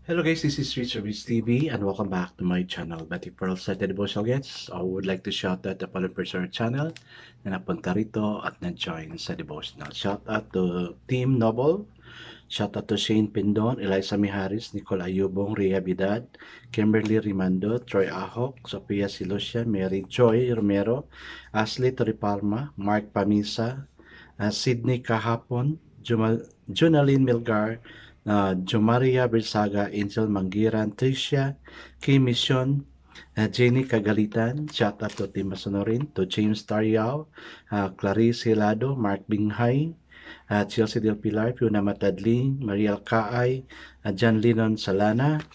Hello guys, this is Richard Rich TV and welcome back to my channel. But if for sa devotional gets, I would like to shout out the following person channel na napunta rito at na-join sa devotional. Shout out to Team Noble, shout out to Shane Pindon, Eliza Miharis, Nicole Ayubong, Rhea Bidad, Kimberly Rimando, Troy Ahok, Sophia Silucia, Mary Joy Romero, Ashley Toripalma, Mark Pamisa, Sydney Kahapon, Junaline Milgar, Jomaria Bersaga, Angel Mangiran, Tricia, Kim Mission, Jenny Kagalitan, shout out to Tim Masonorin, to James Tariao, Clarice Hilado, Mark Binghay, Chelsea Del Pilar, Fiona Matadling, Mariel Kaay, John Linon Salana,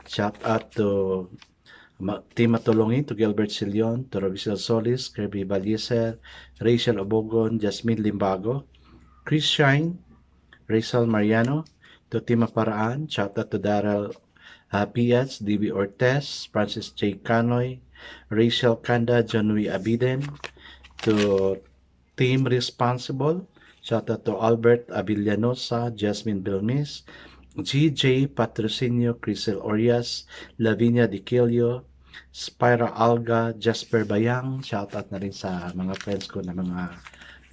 shout out to Team Matulungin, to Gilbert Silion, to Robisil Solis, Kirby Balyeser, Rachel Obogon, Jasmine Limbago, Chris Shine, Rizal Mariano, to Tima Paraan, shout out to Daryl Piaz, DB Ortez, Francis J. Canoy, Rachel Kanda, John W. Abiden, to Team Responsible, shout out to Albert Avillanosa, Jasmine Belmis, GJ Patrocinio, Crisel Orias, Lavinia Diquilio, Spyra Alga, Jasper Bayang, shout out na rin sa mga friends ko na mga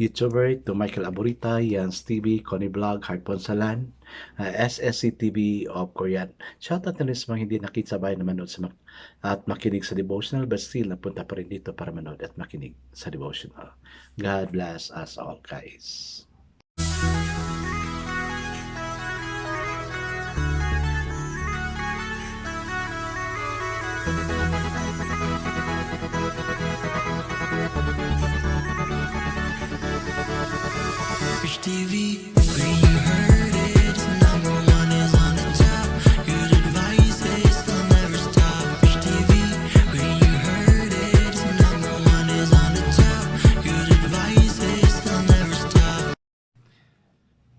YouTuber, to Michael Aburita, Jans TV, Connie Vlog, Harpon Salan, SSC TV of Korean. Shoutout na rin sa mga hindi nakitsabay na manood at makinig sa devotional, but still napunta pa rin dito para manood at makinig sa devotional. God bless us all, guys. Rich TV, where you heard it, number one is on the top. Good advice is they'll never stop. Rich TV, where you heard it, number one is on the top. Good advice is they'll never stop.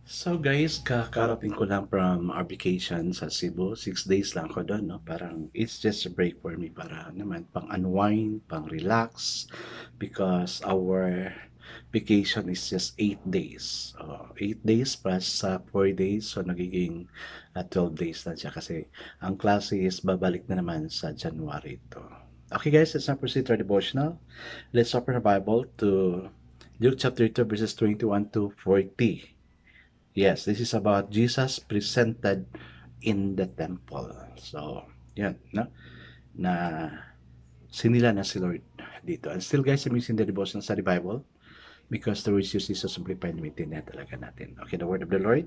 So guys, kakarating ko lang from our vacation sa Cebu. 6 days lang ko doon, no? Parang it's just a break for me para naman pang unwind, pang relax because our vacation is just 8 days. 8 days plus 4 days, so nagiging 12 days na siya kasi ang klase is babalik na naman sa January to. Okay guys, let's now proceed to our devotional. Let's open the Bible to Luke chapter 2 verses 21 to 40. Yes, this is about Jesus presented in the temple. So, yan, no? Na sinila na si Lord dito. And still guys, I'm using the devotional study Bible because the words used is so simplified, maintindihan talaga natin. Okay, the word of the Lord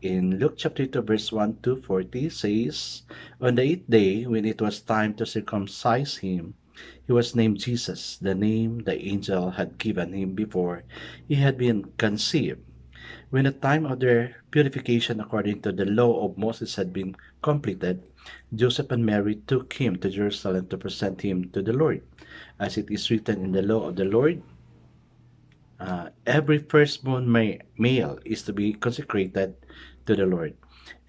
in Luke chapter 2 verse 1 to 40 says, on the 8th day, when it was time to circumcise him, he was named Jesus, the name the angel had given him before he had been conceived. When the time of their purification according to the law of Moses had been completed, Joseph and Mary took him to Jerusalem to present him to the Lord. As it is written in the law of the Lord, every firstborn male is to be consecrated to the Lord,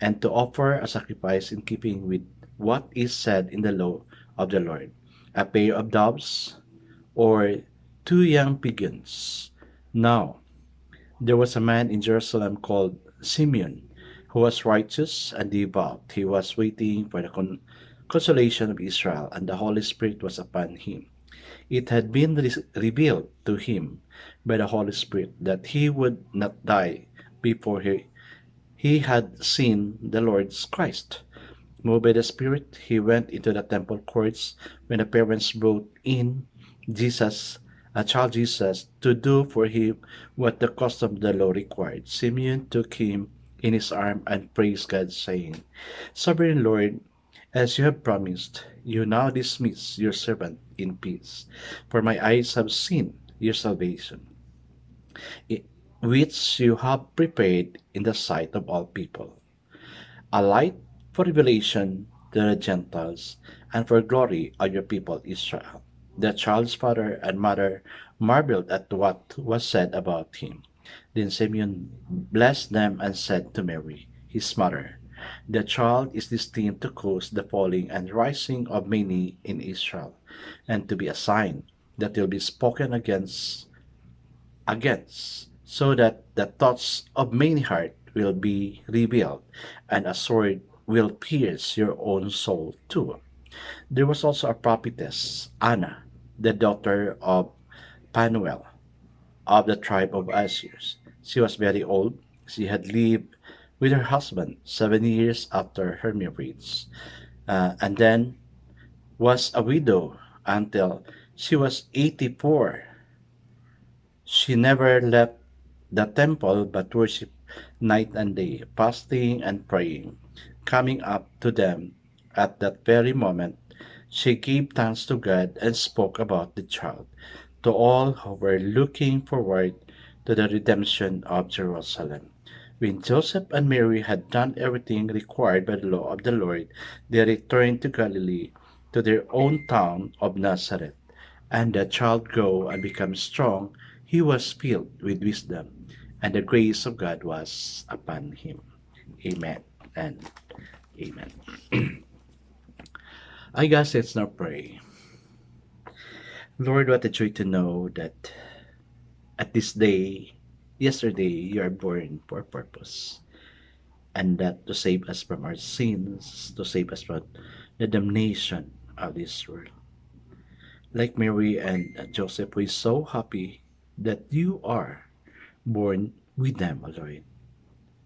and to offer a sacrifice in keeping with what is said in the law of the Lord, a pair of doves or 2 young pigeons. Now, there was a man in Jerusalem called Simeon, who was righteous and devout. He was waiting for the consolation of Israel, and the Holy Spirit was upon him. It had been revealed to him by the Holy Spirit that he would not die before he had seen the Lord's Christ. Moved by the Spirit, he went into the temple courts when the parents brought in Jesus, a child Jesus, to do for him what the custom of the law required. Simeon took him in his arm and praised God, saying, Sovereign Lord, as you have promised, you now dismiss your servant in peace. For my eyes have seen your salvation, which you have prepared in the sight of all people, a light for revelation to the Gentiles, and for glory of your people Israel. The child's father and mother marveled at what was said about him. Then Simeon blessed them and said to Mary, his mother, the child is destined to cause the falling and rising of many in Israel, and to be a sign that will be spoken against, so that the thoughts of many heart will be revealed, and a sword will pierce your own soul too. There was also a prophetess, Anna, the daughter of Panuel of the tribe of Asher. She was very old. She had lived with her husband 7 years after her marriage, and then was a widow until she was 84. She never left the temple but worshiped night and day, fasting and praying. Coming up to them at that very moment, she gave thanks to God and spoke about the child to all who were looking forward to the redemption of Jerusalem. When Joseph and Mary had done everything required by the law of the Lord, they returned to Galilee, to their own town of Nazareth. And the child grew and became strong. He was filled with wisdom, and the grace of God was upon him. Amen and amen. I guess let's now pray. Lord, what a joy to know that at this day, yesterday, you are born for a purpose, and that to save us from our sins, to save us from the damnation of this world. Like Mary and Joseph, we're so happy that you are born with them, O Lord.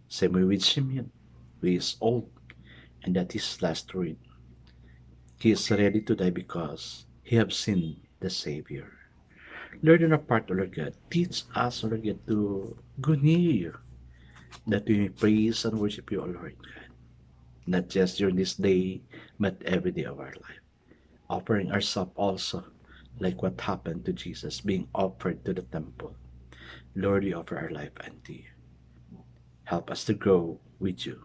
Same way with Simeon, who is old, and that his last word. He is ready to die because he have seen the Savior. Lord, in our part, O Lord God, teach us, O Lord God, to go near you, that we may praise and worship you, O Lord God, not just during this day, but every day of our life, offering ourselves also, like what happened to Jesus, being offered to the temple. Lord, we offer our life unto you. Help us to grow with you,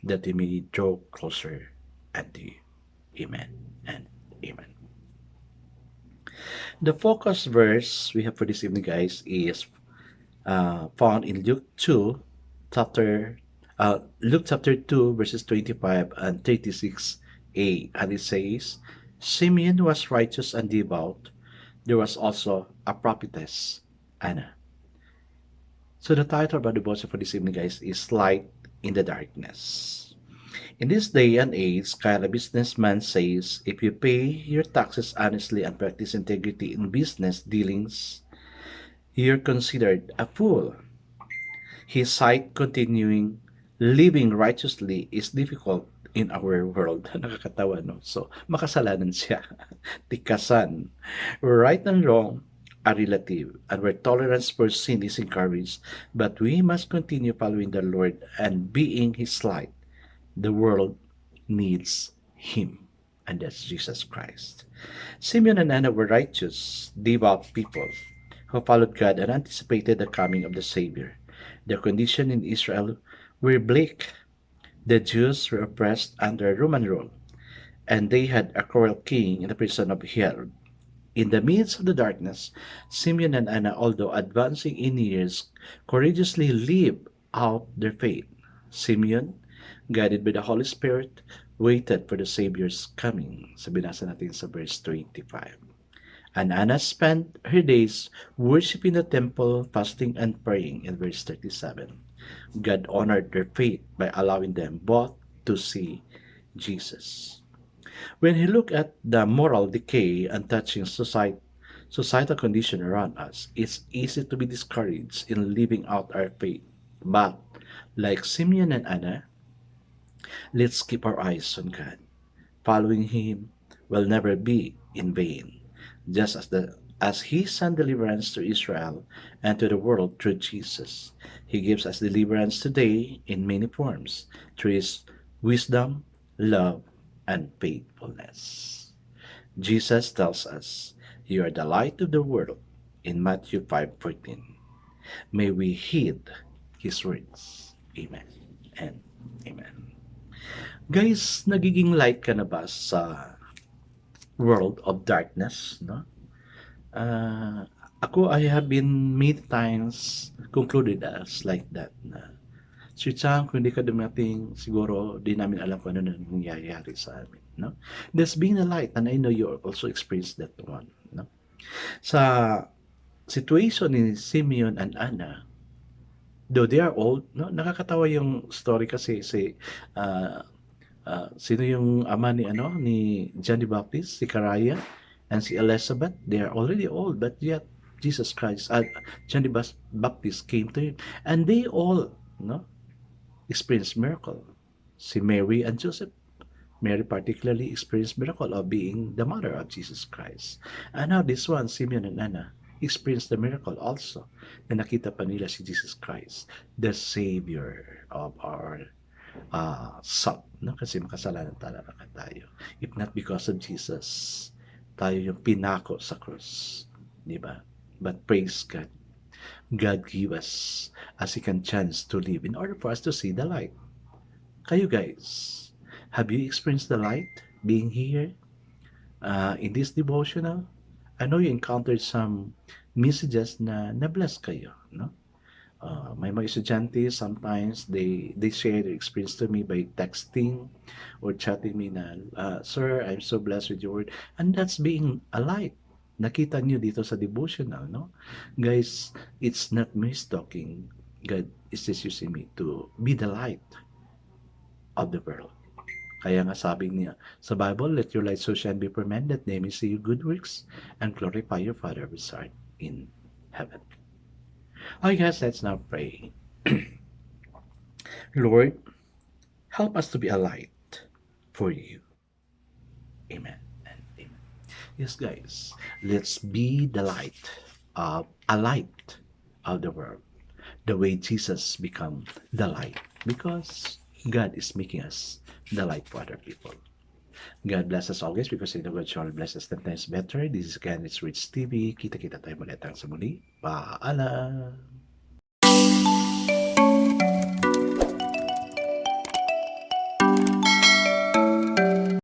that we may draw closer unto you. Amen and amen. The focus verse we have for this evening, guys, is found in Luke chapter 2, verses 25 and 36a, and it says, Simeon was righteous and devout. There was also a prophetess, Anna. So the title of the devotion for this evening, guys, is Light in the Darkness. In this day and age, Kyle, a businessman, says, if you pay your taxes honestly and practice integrity in business dealings, you're considered a fool. His site continuing living righteously is difficult in our world. Nakakatawa, no? So, makasalanan siya. Tikasan. Right and wrong are relative, and where tolerance for sin is encouraged, but we must continue following the Lord and being His light. The world needs Him, and that's Jesus Christ. Simeon and Anna were righteous, devout people who followed God and anticipated the coming of the Savior. Their condition in Israel were bleak. The Jews were oppressed under Roman rule, and they had a cruel king in the person of Herod. In the midst of the darkness, Simeon and Anna, although advancing in years, courageously lived out their faith. Simeon, guided by the Holy Spirit, waited for the Savior's coming. So binasa natin sa verse 25. And Anna spent her days worshiping the temple, fasting and praying in verse 37. God honored their faith by allowing them both to see Jesus. When he looked at the moral decay and touching societal condition around us, it's easy to be discouraged in living out our faith. But, like Simeon and Anna, let's keep our eyes on God. Following Him will never be in vain. Just as He sent deliverance to Israel and to the world through Jesus, He gives us deliverance today in many forms through His wisdom, love, and faithfulness. Jesus tells us, "You are the light of the world" in Matthew 5:14. May we heed His words. Amen and amen. Guys, nagiging light ka na ba sa world of darkness, no? Ako, I have been many times concluded as like that na Sir Chang, kung hindi ka dumating, siguro di namin alam kung ano na nangyayari sa amin, no? There's been a light, and I know you also experienced that one, no? Sa situation ni Simeon and Anna, though they are old, no, nakakatawa yung story kasi si Sino yung ama ni John the Baptist, si Caraya and si Elizabeth? They are already old, but yet Jesus Christ, John the Baptist came to him, and they all, no, experienced miracle. Si Mary and Joseph, Mary particularly experienced miracle of being the mother of Jesus Christ. And now this one, Simeon and Anna, experienced the miracle also na nakita pa nila si Jesus Christ, the Savior of our son. No? Kasi makasalanan talaga tayo. If not because of Jesus, tayo yung pinako sa cross. Di ba? But praise God. God give us a second chance to live in order for us to see the light. Kayo guys, have you experienced the light being here in this devotional? I know you encountered some messages na na-bless kayo, no? May mga estudyante, sometimes they share their experience to me by texting or chatting me na, Sir, I'm so blessed with your word. And that's being a light. Nakita nyo dito sa devotional, no? Guys, it's not me talking. God is just using me to be the light of the world. Kaya nga sabi niya sa Bible, let your light so shine before men that they may see your good works and glorify your Father which art in heaven. Okay guys, let's now pray. Lord, help us to be a light for you. Amen and amen. Yes guys, let's be the light of the world. The way Jesus become the light, because God is making us the light for other people. God bless us always, because in the God shall bless us 10 times better. This is again, it's Rich TV. Kita-kita tayo muli sa muli. Paalam!